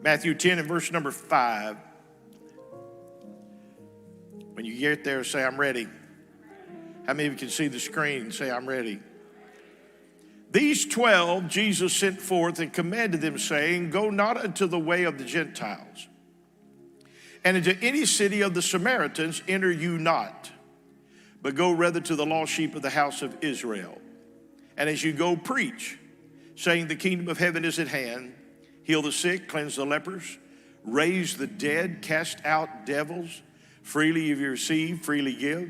Matthew 10 and verse number 5. When you get there, say, I'm ready. How many of you can see the screen and say, I'm ready? These 12 Jesus sent forth and commanded them, saying, go not into the way of the Gentiles, and into any city of the Samaritans enter you not, but go rather to the lost sheep of the house of Israel. And as you go, preach, saying, the kingdom of heaven is at hand. Heal the sick, cleanse the lepers, raise the dead, cast out devils. Freely you receive, freely give.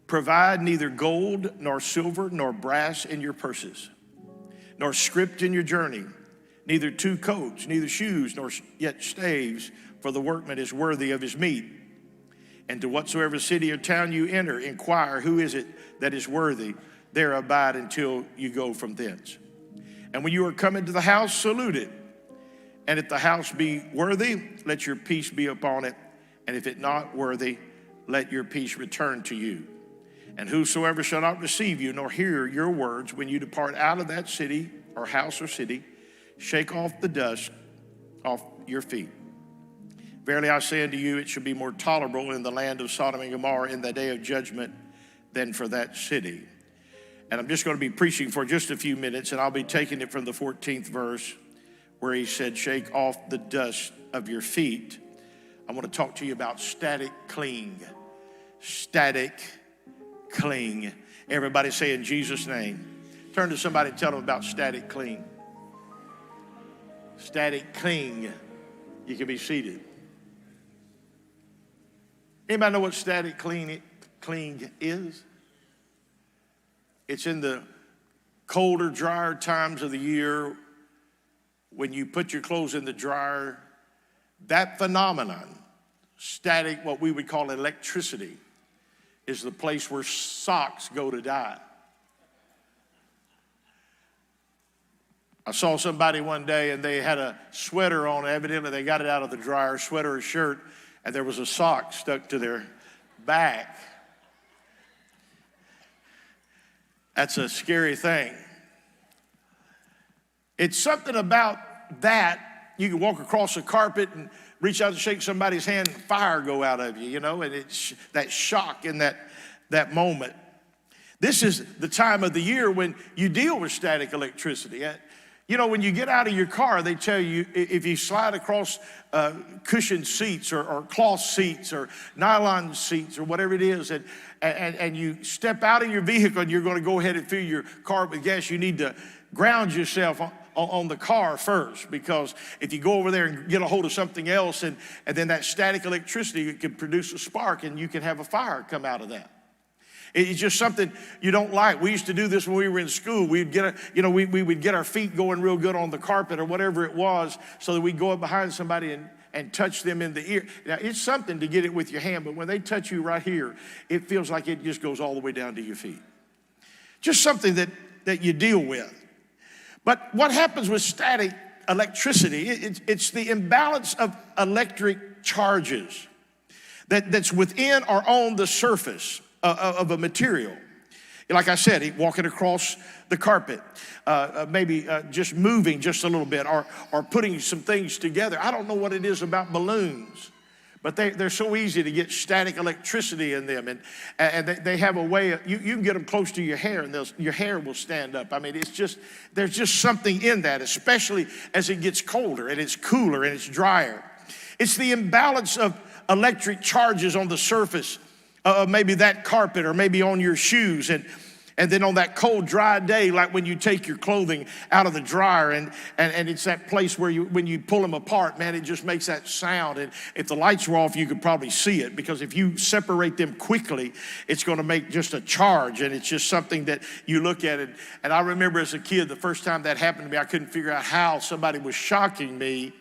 Provide neither gold, nor silver, nor brass in your purses, nor script in your journey, neither 2 coats, neither shoes, nor yet staves, for the workman is worthy of his meat. And to whatsoever city or town you enter, inquire, who is it that is worthy? There abide until you go from thence. And when you are come into the house, salute it. And if the house be worthy, let your peace be upon it. And if it not worthy, let your peace return to you. And whosoever shall not receive you, nor hear your words, when you depart out of that city or house or city, shake off the dust off your feet. Verily I say unto you, it shall be more tolerable in the land of Sodom and Gomorrah in the day of judgment than for that city. And I'm just going to be preaching for just a few minutes, and I'll be taking it from the 14th verse where he said, shake off the dust of your feet. I want to talk to you about static cling. Static cling. Everybody say in Jesus' name. Turn to somebody and tell them about static cling. Static cling. You can be seated. Anybody know what static cling is? It's in the colder, drier times of the year when you put your clothes in the dryer. That phenomenon, static, what we would call electricity, is the place where socks go to die. I saw somebody one day and they had a sweater on. Evidently they got it out of the dryer, sweater or shirt, and there was a sock stuck to their back. That's a scary thing. It's something about that. You can walk across the carpet and reach out to shake somebody's hand and fire go out of you, and it's that shock in that moment. This is the time of the year when you deal with static electricity. When you get out of your car, they tell you if you slide across cushioned seats or cloth seats or nylon seats or whatever it is, and you step out of your vehicle and you're going to go ahead and fill your car with gas, you need to ground yourself on the car first, because if you go over there and get a hold of something else and then that static electricity can produce a spark and you can have a fire come out of that. It's just something you don't like. We used to do this when we were in school. We would get our feet going real good on the carpet or whatever it was, so that we'd go up behind somebody and touch them in the ear. Now, it's something to get it with your hand, but when they touch you right here, it feels like it just goes all the way down to your feet. Just something that you deal with. But what happens with static electricity, it's the imbalance of electric charges that's within or on the surface of a material. Like I said, walking across the carpet, maybe just moving just a little bit, or putting some things together. I don't know what it is about balloons, but they're so easy to get static electricity in them, and they have a way of, you can get them close to your hair, and your hair will stand up. I mean, there's just something in that, especially as it gets colder and it's cooler and it's drier. It's the imbalance of electric charges on the surface of maybe that carpet or maybe on your shoes, and then on that cold, dry day, like when you take your clothing out of the dryer and it's that place where when you pull them apart, man, it just makes that sound. And if the lights were off, you could probably see it, because if you separate them quickly, it's going to make just a charge, and it's just something that you look at it. And I remember as a kid, the first time that happened to me, I couldn't figure out how somebody was shocking me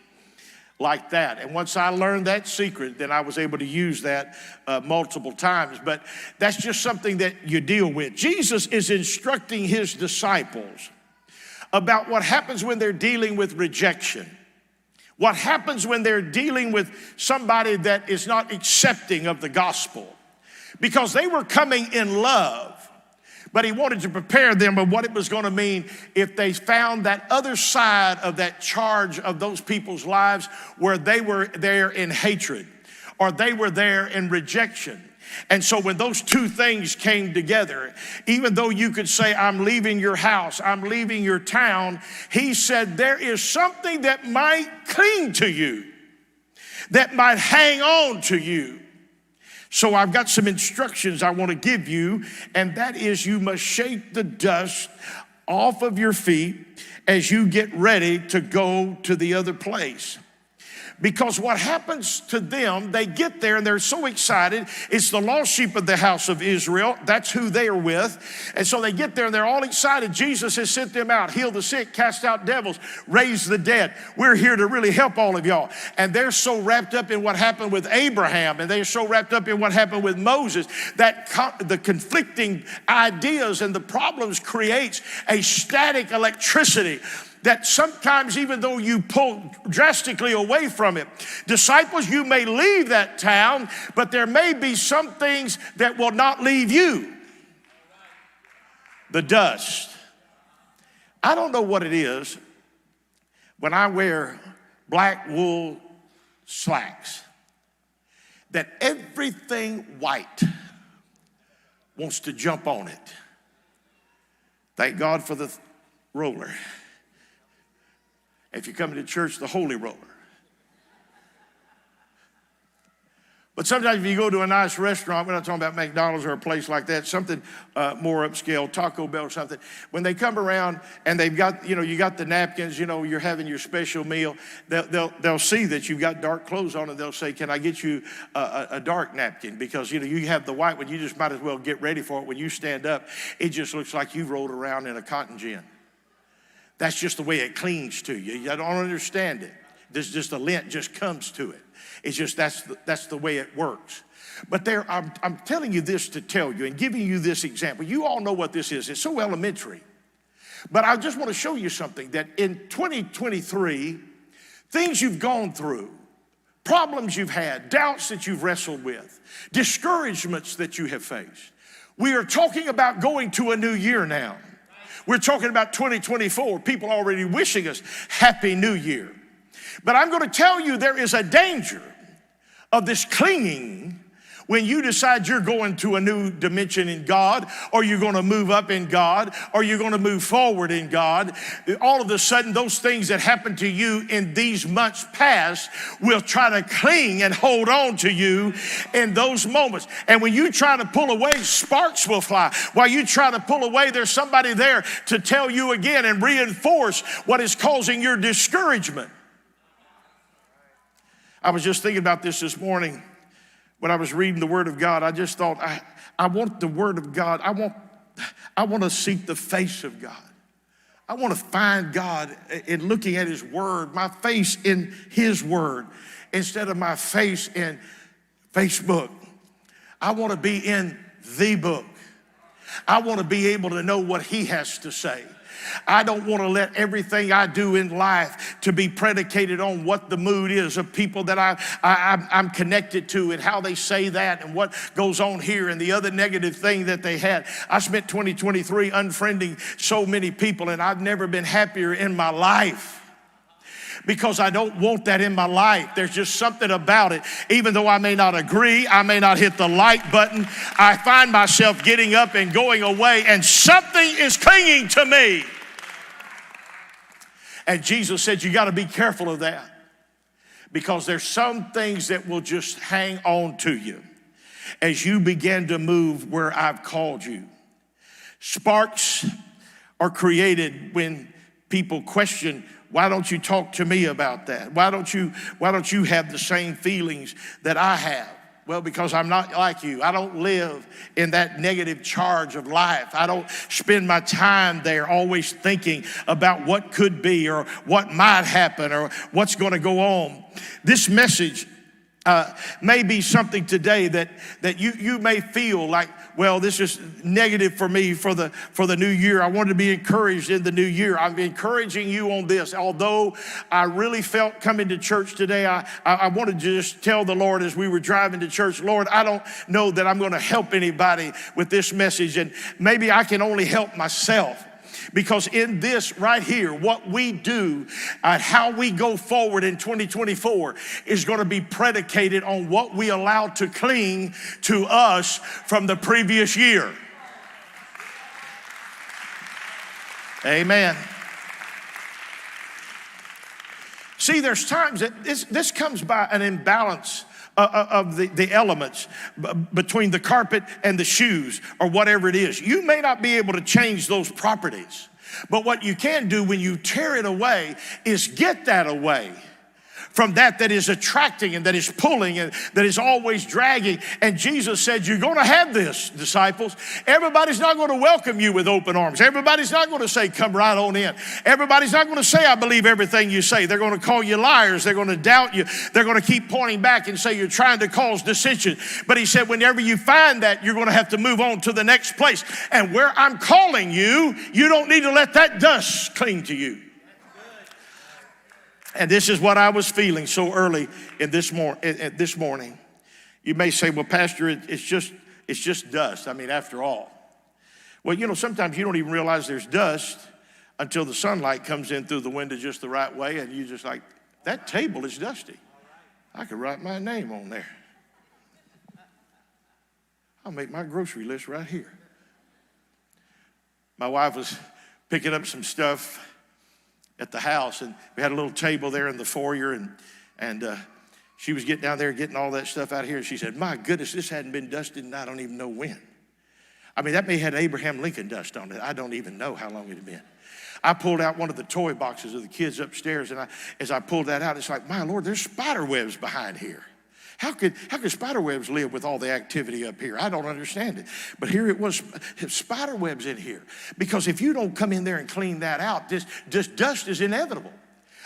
like that. And once I learned that secret, then I was able to use that multiple times. But that's just something that you deal with. Jesus is instructing his disciples about what happens when they're dealing with rejection. What happens when they're dealing with somebody that is not accepting of the gospel. Because they were coming in love, But he wanted to prepare them of what it was going to mean if they found that other side of that charge of those people's lives where they were there in hatred or they were there in rejection. And so when those two things came together, even though you could say, I'm leaving your house, I'm leaving your town, he said, there is something that might cling to you, that might hang on to you. So I've got some instructions I want to give you, and that is you must shake the dust off of your feet as you get ready to go to the other place. Because what happens to them, they get there and they're so excited. It's the lost sheep of the house of Israel. That's who they are with. And so they get there and they're all excited. Jesus has sent them out, heal the sick, cast out devils, raise the dead. We're here to really help all of y'all. And they're so wrapped up in what happened with Abraham, and they're so wrapped up in what happened with Moses, that the conflicting ideas and the problems creates a static electricity that sometimes, even though you pull drastically away from it, disciples, you may leave that town, but there may be some things that will not leave you. The dust. I don't know what it is when I wear black wool slacks, that everything white wants to jump on it. Thank God for the roller. If you're coming to church, the holy roller. But sometimes if you go to a nice restaurant, we're not talking about McDonald's or a place like that, something more upscale, Taco Bell or something. When they come around and they've got, you got the napkins, you're having your special meal, they'll see that you've got dark clothes on and they'll say, can I get you a dark napkin? Because, you have the white one, you just might as well get ready for it. When you stand up, it just looks like you rolled around in a cotton gin. That's just the way it clings to you. I don't understand it. There's just the lint just comes to it. It's just that's the way it works. But I'm telling you this to tell you and giving you this example. You all know what this is. It's so elementary. But I just want to show you something that in 2023, things you've gone through, problems you've had, doubts that you've wrestled with, discouragements that you have faced. We are talking about going to a new year now. We're talking about 2024, people already wishing us Happy New Year. But I'm going to tell you there is a danger of this clinging when you decide you're going to a new dimension in God, or you're going to move up in God, or you're going to move forward in God. All of a sudden, those things that happened to you in these months past will try to cling and hold on to you in those moments. And when you try to pull away, sparks will fly. While you try to pull away, there's somebody there to tell you again and reinforce what is causing your discouragement. I was just thinking about this morning. When I was reading the Word of God, I just thought, I want the Word of God. I want to seek the face of God. I want to find God in looking at His Word, my face in His Word, instead of my face in Facebook. I want to be in the book. I want to be able to know what He has to say. I don't want to let everything I do in life to be predicated on what the mood is of people that I'm connected to and how they say that and what goes on here and the other negative thing that they had. I spent 2023 unfriending so many people, and I've never been happier in my life. Because I don't want that in my life. There's just something about it. Even though I may not agree, I may not hit the like button, I find myself getting up and going away, and something is clinging to me. And Jesus said, you got to be careful of that, because there's some things that will just hang on to you as you begin to move where I've called you. Sparks are created when people question, why don't you talk to me about that? Why don't you have the same feelings that I have? Well, because I'm not like you. I don't live in that negative charge of life. I don't spend my time there always thinking about what could be or what might happen or what's going to go on. This message may be something today that you may feel like, well, this is negative for me for the new year. I want to be encouraged in the new year. I'm encouraging you on this. Although I really felt coming to church today, I wanted to just tell the Lord as we were driving to church, Lord, I don't know that I'm going to help anybody with this message, and maybe I can only help myself. Because in this right here, what we do and how we go forward in 2024 is going to be predicated on what we allow to cling to us from the previous year. Amen. See, there's times that this comes by an imbalance of the elements between the carpet and the shoes or whatever it is. You may not be able to change those properties, but what you can do when you tear it away is get that away from that is attracting and that is pulling and that is always dragging. And Jesus said, you're going to have this, disciples. Everybody's not going to welcome you with open arms. Everybody's not going to say, come right on in. Everybody's not going to say, I believe everything you say. They're going to call you liars. They're going to doubt you. They're going to keep pointing back and say you're trying to cause dissension. But he said, whenever you find that, you're going to have to move on to the next place. And where I'm calling you, you don't need to let that dust cling to you. And this is what I was feeling so early in this morning. You may say, well, Pastor, it's just dust. I mean, after all. Well, you know, sometimes you don't even realize there's dust until the sunlight comes in through the window just the right way, and you just like, that table is dusty. I could write my name on there. I'll make my grocery list right here. My wife was picking up some stuff at the house, and we had a little table there in the foyer, and she was getting down there getting all that stuff out of here, and she said, my goodness, this hadn't been dusted and I don't even know when. I mean, that may have had Abraham Lincoln dust on it. I don't even know how long it had been. I pulled out one of the toy boxes of the kids upstairs, and as I pulled that out, it's like, my Lord, there's spider webs behind here. How could spider webs live with all the activity up here? I don't understand it. But here it was, spider webs in here. Because if you don't come in there and clean that out, this dust is inevitable.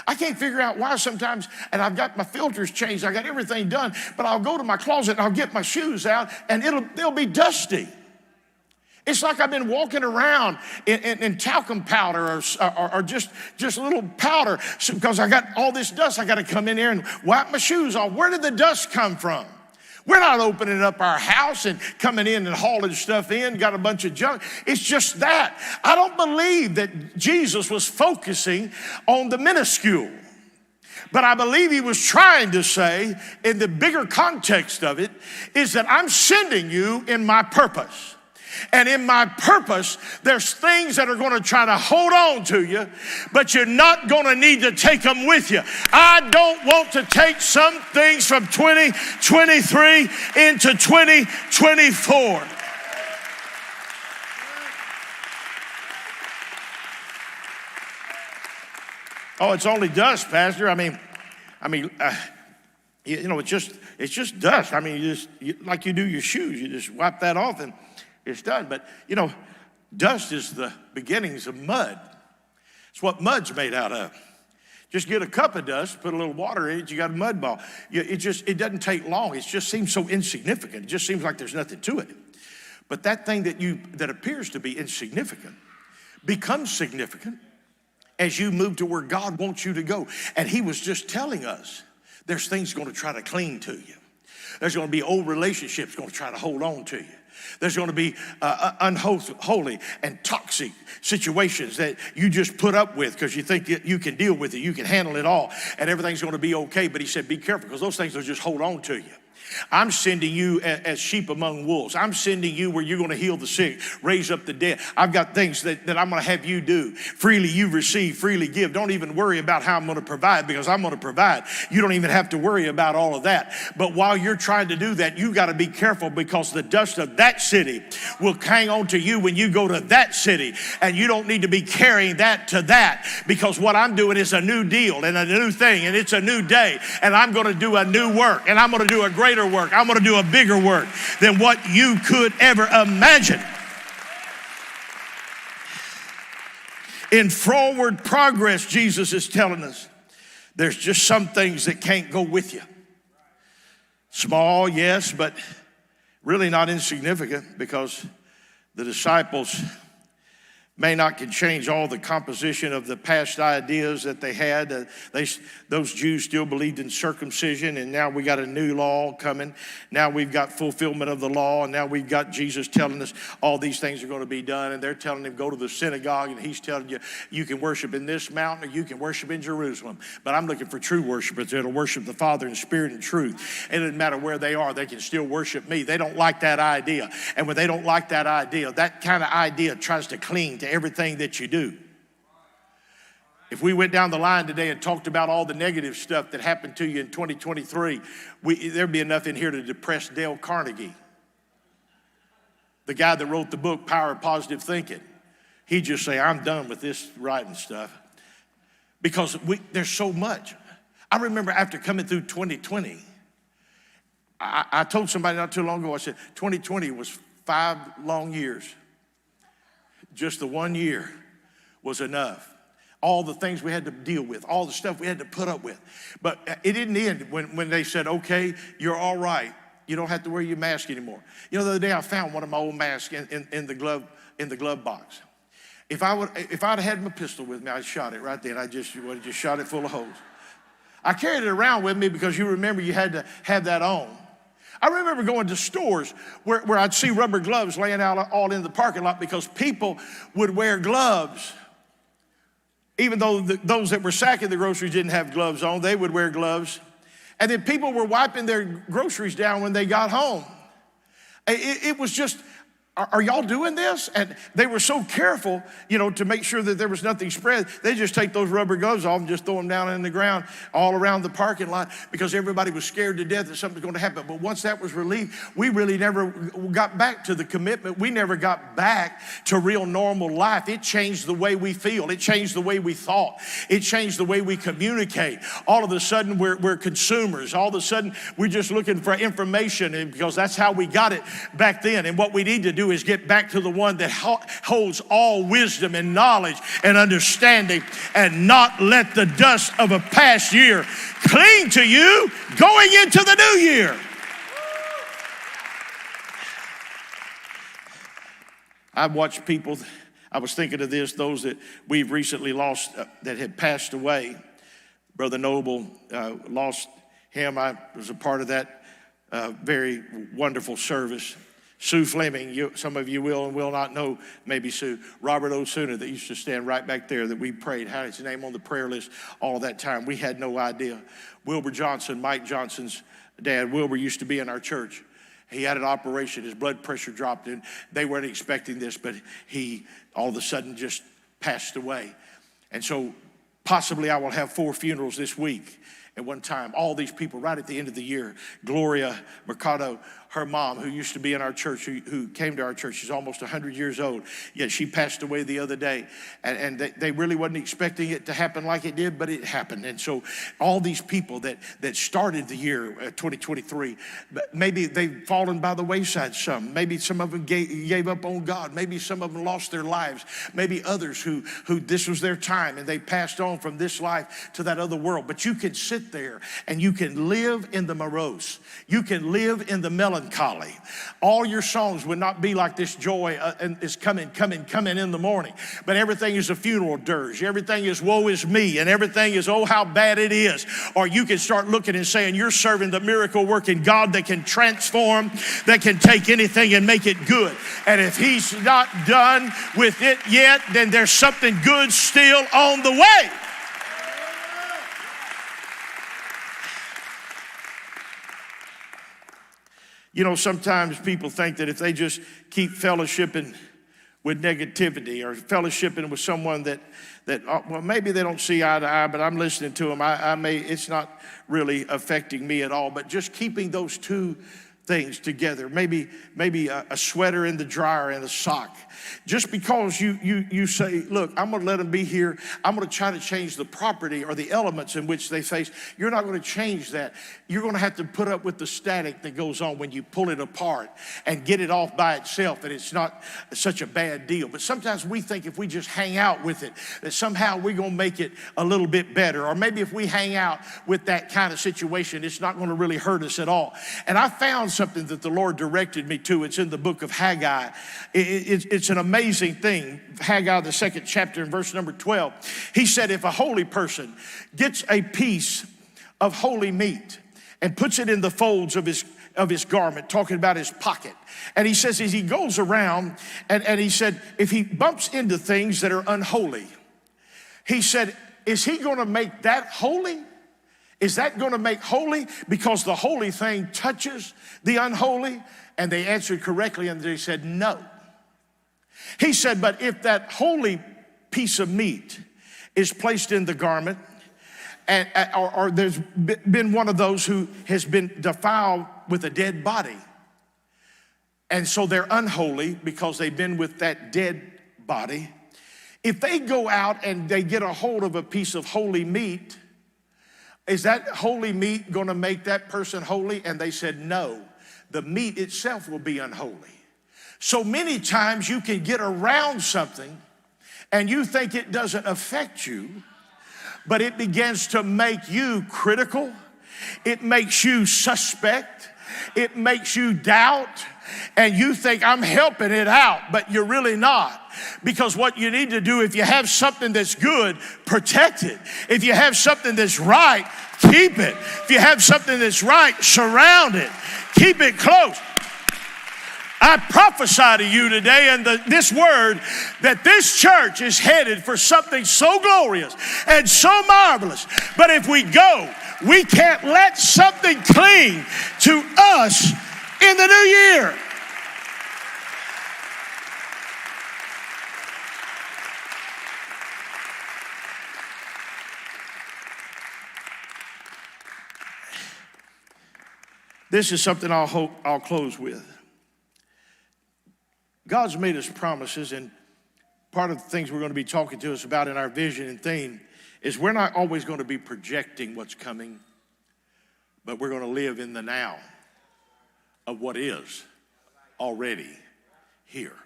I can't figure out why sometimes, and I've got my filters changed, I got everything done, but I'll go to my closet and I'll get my shoes out and they'll be dusty. It's like I've been walking around in talcum powder or just a little powder because I got all this dust. I got to come in here and wipe my shoes off. Where did the dust come from? We're not opening up our house and coming in and hauling stuff in, got a bunch of junk. It's just that. I don't believe that Jesus was focusing on the minuscule. But I believe he was trying to say, in the bigger context of it, is that I'm sending you in my purpose. And in my purpose, there's things that are going to try to hold on to you, but you're not going to need to take them with you. I don't want to take some things from 2023 into 2024. Oh, it's only dust, Pastor. I mean, you know, it's just dust. I mean, like you do your shoes, you just wipe that off and it's done. But, you know, dust is the beginnings of mud. It's what mud's made out of. Just get a cup of dust, put a little water in it, you got a mud ball. It doesn't take long. It just seems so insignificant. It just seems like there's nothing to it. But that thing that appears to be insignificant becomes significant as you move to where God wants you to go. And he was just telling us there's things going to try to cling to you. There's going to be old relationships going to try to hold on to you. There's going to be unholy and toxic situations that you just put up with because you think that you can deal with it, you can handle it all, and everything's going to be okay. But he said, be careful because those things will just hold on to you. I'm sending you as sheep among wolves. I'm sending you where you're going to heal the sick, raise up the dead. I've got things that I'm going to have you do. Freely you receive, freely give. Don't even worry about how I'm going to provide because I'm going to provide. You don't even have to worry about all of that. But while you're trying to do that, you got to be careful because the dust of that city will hang on to you when you go to that city. And you don't need to be carrying that to that because what I'm doing is a new deal and a new thing and it's a new day. And I'm going to do a new work and I'm going to do a greater work. I'm going to do a bigger work than what you could ever imagine. In forward progress, Jesus is telling us there's just some things that can't go with you. Small, yes, but really not insignificant, because the disciples may not can change all the composition of the past ideas that they had. Those Jews still believed in circumcision, and now we got a new law coming. Now we've got fulfillment of the law, and now we've got Jesus telling us all these things are going to be done, and they're telling him go to the synagogue, and he's telling you, you can worship in this mountain or you can worship in Jerusalem. But I'm looking for true worshipers that'll worship the Father in spirit and truth. It doesn't matter where they are, they can still worship me. They don't like that idea. And when they don't like that idea, that kind of idea tries to cling to everything that you do. If we went down the line today and talked about all the negative stuff that happened to you in 2023, there'd be enough in here to depress Dale Carnegie, the guy that wrote the book, Power of Positive Thinking. He'd just say, I'm done with this writing stuff, because there's so much. I remember after coming through 2020, I told somebody not too long ago, I said, 2020 was 5 long years. Just the 1 year was enough. All the things we had to deal with, all the stuff we had to put up with. But it didn't end when they said, okay, you're all right. You don't have to wear your mask anymore. You know, the other day I found one of my old masks in the glove box. If I'd had my pistol with me, I'd shot it right then. I just shot it full of holes. I carried it around with me because you remember you had to have that on. I remember going to stores where I'd see rubber gloves laying out all in the parking lot, because people would wear gloves. Even though those that were sacking the groceries didn't have gloves on, they would wear gloves. And then people were wiping their groceries down when they got home. It was just, are y'all doing this? And they were so careful, to make sure that there was nothing spread. They just take those rubber gloves off and just throw them down in the ground all around the parking lot, because everybody was scared to death that something was going to happen. But once that was relieved, we really never got back to the commitment. We never got back to real normal life. It changed the way we feel. It changed the way we thought. It changed the way we communicate. All of a sudden, we're consumers. All of a sudden, we're just looking for information, and because that's how we got it back then. And what we need to do is get back to the one that holds all wisdom and knowledge and understanding, and not let the dust of a past year cling to you going into the new year. I've watched people, I was thinking of this, those that we've recently lost that had passed away. Brother Noble, lost him. I was a part of that very wonderful service. Sue Fleming, some of you will and will not know, maybe Sue. Robert Osuna, that used to stand right back there, that we prayed, had his name on the prayer list all that time. We had no idea. Wilbur Johnson, Mike Johnson's dad. Wilbur used to be in our church. He had an operation. His blood pressure dropped, and they weren't expecting this, but he all of a sudden just passed away. And so possibly I will have 4 funerals this week at one time. All these people right at the end of the year. Gloria Mercado, her mom, who used to be in our church, who came to our church, she's almost 100 years old, yet she passed away the other day. And they really wasn't expecting it to happen like it did, but it happened. And so all these people that started the year 2023, maybe they've fallen by the wayside some. Maybe some of them gave up on God. Maybe some of them lost their lives. Maybe others who this was their time and they passed on from this life to that other world. But you can sit there and you can live in the morose. You can live in the melancholy. All your songs would not be like this joy is coming in the morning. But everything is a funeral dirge. Everything is woe is me. And everything is, oh, how bad it is. Or you can start looking and saying, you're serving the miracle working God that can transform, that can take anything and make it good. And if he's not done with it yet, then there's something good still on the way. Sometimes people think that if they just keep fellowshipping with negativity or fellowshipping with someone that well, maybe they don't see eye to eye, but I'm listening to them. It's not really affecting me at all. But just keeping those two things together. Maybe a sweater in the dryer and a sock. Just because you say, look, I'm going to let them be here. I'm going to try to change the property or the elements in which they face. You're not going to change that. You're going to have to put up with the static that goes on when you pull it apart and get it off by itself, and it's not such a bad deal. But sometimes we think if we just hang out with it, that somehow we're going to make it a little bit better. Or maybe if we hang out with that kind of situation, it's not going to really hurt us at all. And I found something that the Lord directed me to. It's in the book of Haggai. It's an amazing thing. Haggai, the 2nd chapter, in verse number 12. He said, if a holy person gets a piece of holy meat and puts it in the folds of his garment, talking about his pocket. And he says, as he goes around, and he said, if he bumps into things that are unholy, he said, is he going to make that holy? Is that going to make holy because the holy thing touches the unholy? And they answered correctly, and they said, no. He said, but if that holy piece of meat is placed in the garment, or there's been one of those who has been defiled with a dead body, and so they're unholy because they've been with that dead body, if they go out and they get a hold of a piece of holy meat, is that holy meat going to make that person holy? And they said, no, the meat itself will be unholy. So many times you can get around something and you think it doesn't affect you, but it begins to make you critical. It makes you suspect. It makes you doubt. And you think, I'm helping it out, but you're really not. Because what you need to do, if you have something that's good, protect it. If you have something that's right, keep it. If you have something that's right, surround it. Keep it close. I prophesy to you today in this word that this church is headed for something so glorious and so marvelous. But if we go, we can't let something cling to us in the new year. This is something I'll close with. God's made us promises, and part of the things we're going to be talking to us about in our vision and theme is we're not always going to be projecting what's coming, but we're going to live in the now of what is already here.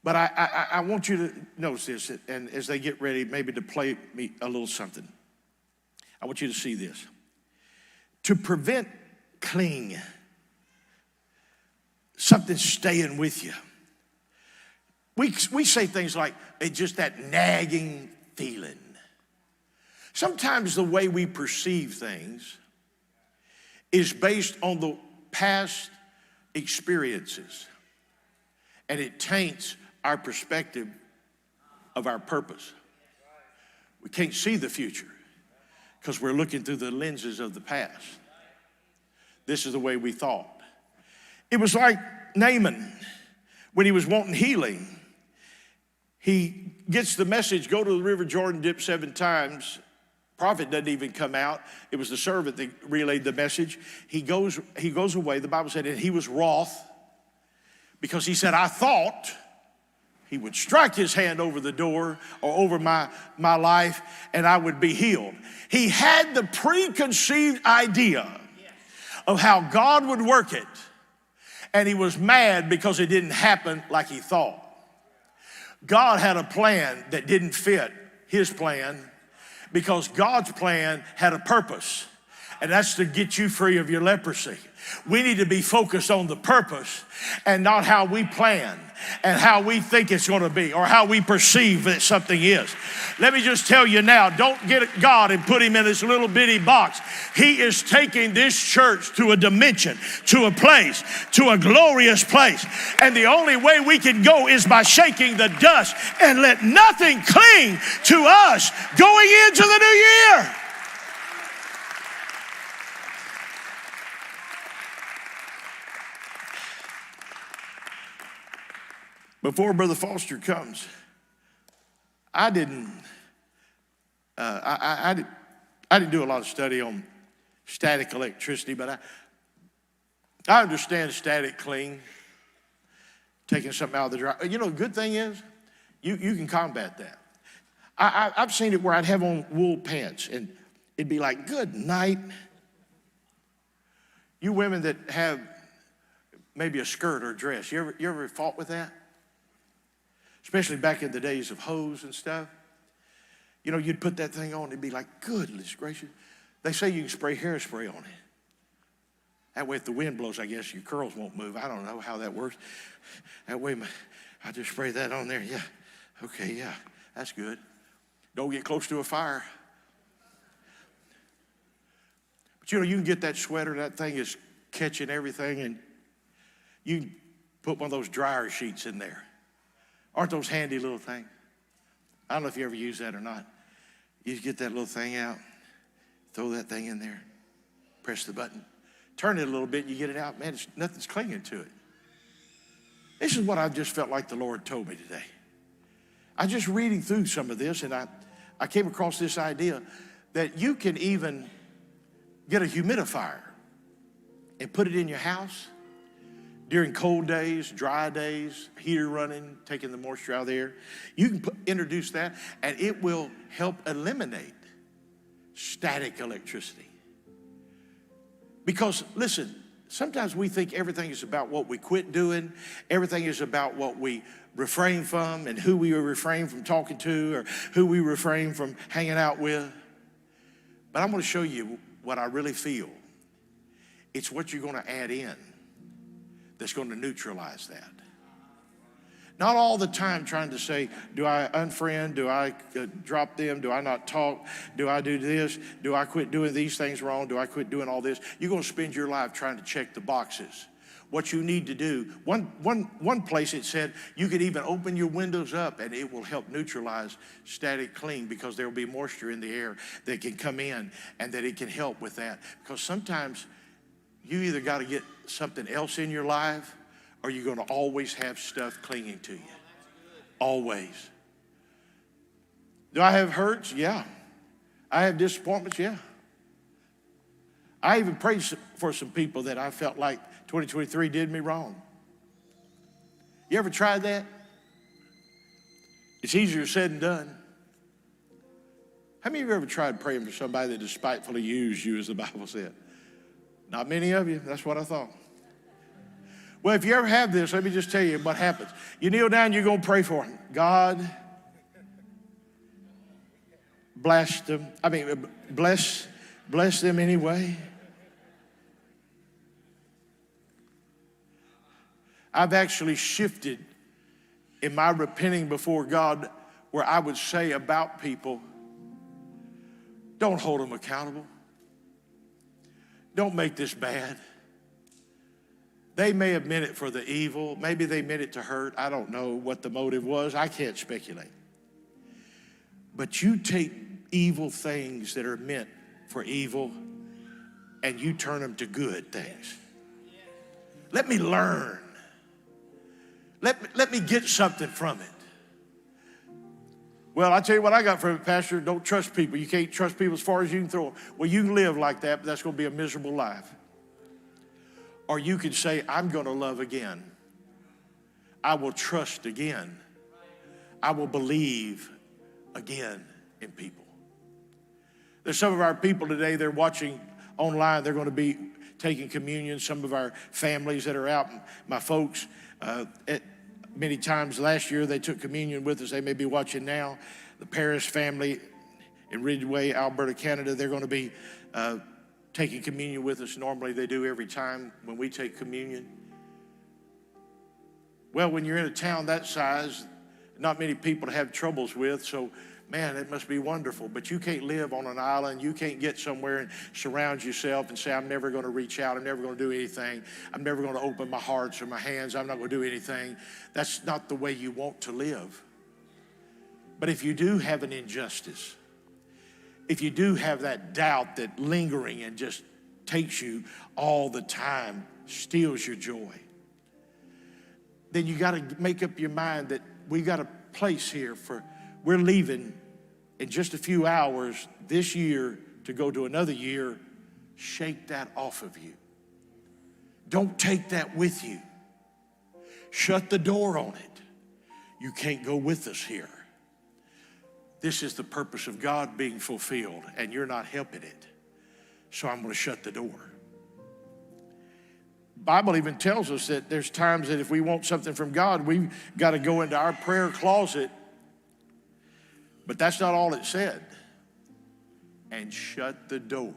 But I want you to notice this, and as they get ready maybe to play me a little something, I want you to see this. To prevent cling, something staying with you. We say things like, it's just that nagging feeling. Sometimes the way we perceive things is based on the past experiences, and it taints our perspective of our purpose. We can't see the future because we're looking through the lenses of the past. This is the way we thought. It was like Naaman when he was wanting healing. He gets the message, go to the river Jordan, dip 7 times. Prophet doesn't even come out. It was the servant that relayed the message. He goes away. The Bible said, and he was wroth because he said, I thought he would strike his hand over the door or over my life and I would be healed. He had the preconceived idea of how God would work it, and he was mad because it didn't happen like he thought. God had a plan that didn't fit his plan because God's plan had a purpose, and that's to get you free of your leprosy. We need to be focused on the purpose and not how we plan and how we think it's going to be or how we perceive that something is. Let me just tell you now, don't get God and put him in this little bitty box. He is taking this church to a dimension, to a place, to a glorious place. And the only way we can go is by shaking the dust and let nothing cling to us going into the new year. Before Brother Foster comes, I didn't do a lot of study on static electricity, but I understand static cling, taking something out of the dryer. You know, the good thing is, you can combat that. I've seen it where I'd have on wool pants, and it'd be like, good night. You women that have maybe a skirt or a dress, you ever fought with that? Especially back in the days of hose and stuff. You know, you'd put that thing on, it'd be like, goodness gracious. They say you can spray hairspray on it. That way if the wind blows, I guess your curls won't move. I don't know how that works. That way I just spray that on there. Yeah, okay, yeah, that's good. Don't get close to a fire. But you know, you can get that sweater, that thing is catching everything, and you can put one of those dryer sheets in there. Aren't those handy little things? I don't know if you ever use that or not. You just get that little thing out, throw that thing in there, press the button, turn it a little bit, and you get it out. Man, nothing's clinging to it. This is what I've just felt like the Lord told me today. I was just reading through some of this, and I came across this idea that you can even get a humidifier and put it in your house during cold days, dry days, heater running, taking the moisture out of the air. You can introduce that, and it will help eliminate static electricity. Because, listen, sometimes we think everything is about what we quit doing. Everything is about what we refrain from and who we refrain from talking to or who we refrain from hanging out with. But I'm going to show you what I really feel. It's what you're going to add in that's going to neutralize that. Not all the time trying to say, do I unfriend? Do I drop them? Do I not talk? Do I do this? Do I quit doing these things wrong? Do I quit doing all this? You're going to spend your life trying to check the boxes. What you need to do, one place it said you could even open your windows up and it will help neutralize static cling because there will be moisture in the air that can come in and that it can help with that. Because sometimes you either got to get something else in your life or you're going to always have stuff clinging to you. Always. Do I have hurts? Yeah. I have disappointments? Yeah. I even prayed for some people that I felt like 2023 did me wrong. You ever tried that? It's easier said than done. How many of you ever tried praying for somebody that despitefully used you, as the Bible said? Not many of you. That's what I thought. Well, if you ever have this, let me just tell you what happens. You kneel down, you're going to pray for them. God, bless them. Bless them anyway. I've actually shifted in my repenting before God where I would say about people, don't hold them accountable. Don't make this bad. They may have meant it for the evil. Maybe they meant it to hurt. I don't know what the motive was. I can't speculate. But you take evil things that are meant for evil and you turn them to good things. Let me learn. Let me get something from it. Well, I tell you what I got from it, Pastor. Don't trust people. You can't trust people as far as you can throw them. Well, you can live like that, but that's going to be a miserable life. Or you can say, I'm going to love again. I will trust again. I will believe again in people. There's some of our people today, they're watching online. They're going to be taking communion. Some of our families that are out, my folks, many times last year they took communion with us. They may be watching now. The Paris family in Ridgeway, Alberta, Canada, they're going to be taking communion with us. Normally they do every time when we take communion. Well, when you're in a town that size, not many people to have troubles with, so man, it must be wonderful. But you can't live on an island. You can't get somewhere and surround yourself and say, I'm never going to reach out. I'm never going to do anything. I'm never going to open my hearts or my hands. I'm not going to do anything. That's not the way you want to live. But if you do have an injustice, if you do have that doubt that lingering and just takes you all the time, steals your joy, then you got to make up your mind that we got a place here for, we're leaving in just a few hours this year to go to another year. Shake that off of you. Don't take that with you. Shut the door on it. You can't go with us here. This is the purpose of God being fulfilled, and you're not helping it. So I'm going to shut the door. The Bible even tells us that there's times that if we want something from God, we've got to go into our prayer closet. But that's not all it said. And shut the door.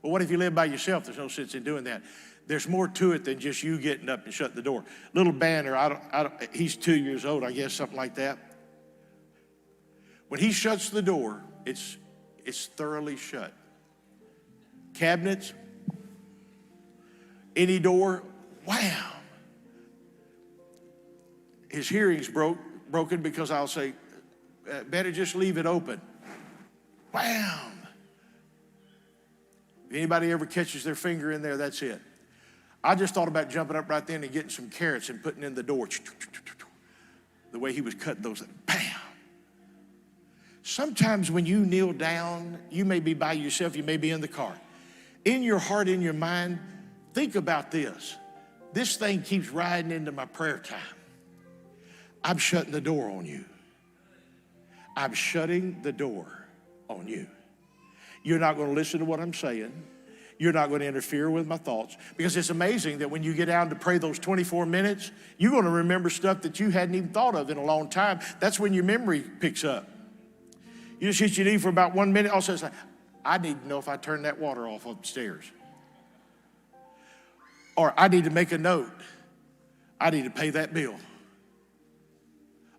Well, what if you live by yourself? There's no sense in doing that. There's more to it than just you getting up and shutting the door. Little Banner, he's 2 years old, I guess, something like that. When he shuts the door, it's thoroughly shut. Cabinets, any door, wham. His hearing's broken because I'll say, better just leave it open. Wham. If anybody ever catches their finger in there, that's it. I just thought about jumping up right then and getting some carrots and putting in the door. The way he was cutting those, bam. Sometimes when you kneel down, you may be by yourself, you may be in the car. In your heart, in your mind, think about this. This thing keeps riding into my prayer time. I'm shutting the door on you. I'm shutting the door on you. You're not going to listen to what I'm saying. You're not going to interfere with my thoughts. Because it's amazing that when you get down to pray those 24 minutes, you're going to remember stuff that you hadn't even thought of in a long time. That's when your memory picks up. You just hit your knee for about 1 minute. Also, it's like, I need to know if I turn that water off upstairs. Or I need to make a note. I need to pay that bill.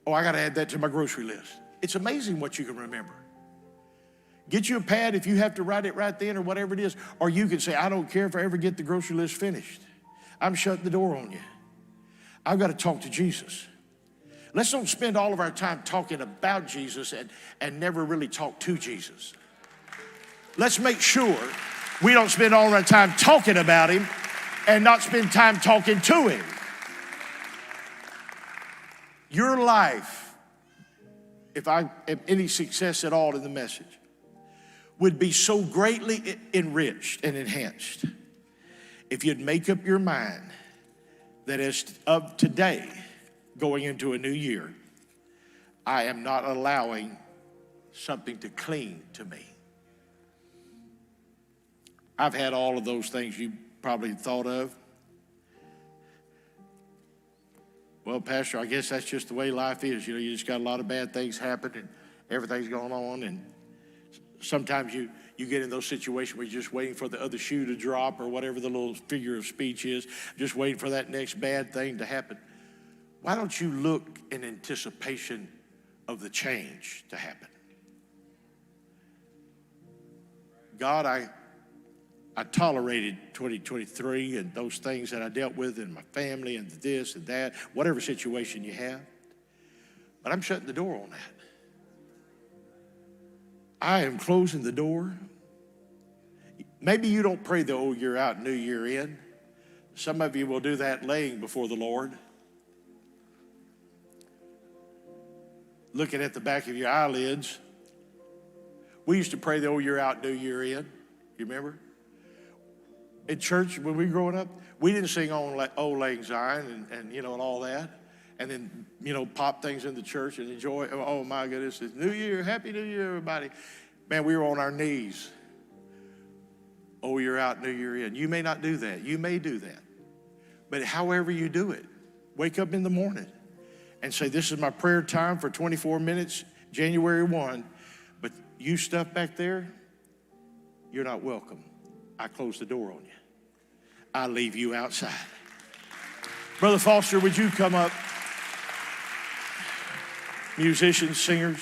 Oh, I got to add that to my grocery list. It's amazing what you can remember. Get you a pad if you have to write it right then or whatever it is. Or you can say, I don't care if I ever get the grocery list finished. I'm shutting the door on you. I've got to talk to Jesus. Let's don't spend all of our time talking about Jesus and never really talk to Jesus. Let's make sure we don't spend all of our time talking about him and not spend time talking to him. Your life, if I have any success at all in the message, would be so greatly enriched and enhanced if you'd make up your mind that as of today, going into a new year, I am not allowing something to cling to me. I've had all of those things you probably thought of. Well, Pastor, I guess that's just the way life is. You know, you just got a lot of bad things happen and everything's going on, and sometimes you get in those situations where you're just waiting for the other shoe to drop or whatever the little figure of speech is, just waiting for that next bad thing to happen. Why don't you look in anticipation of the change to happen? God, I tolerated 2023 and those things that I dealt with in my family and this and that, whatever situation you have. But I'm shutting the door on that. I am closing the door. Maybe you don't pray the old year out, new year in. Some of you will do that laying before the Lord. Looking at the back of your eyelids. We used to pray the old year out, new year in. You remember? In church, when we were growing up, we didn't sing Old Lang Syne and you know, and all that. And then, you know, pop things in the church and enjoy. Oh, my goodness, it's New Year. Happy New Year, everybody. Man, we were on our knees. Oh, you're out, New Year in. You may not do that. You may do that. But however you do it, wake up in the morning and say, this is my prayer time for 24 minutes, January 1. But you stuff back there, you're not welcome. I close the door on you. I leave you outside. Brother Foster, would you come up? Musicians, singers.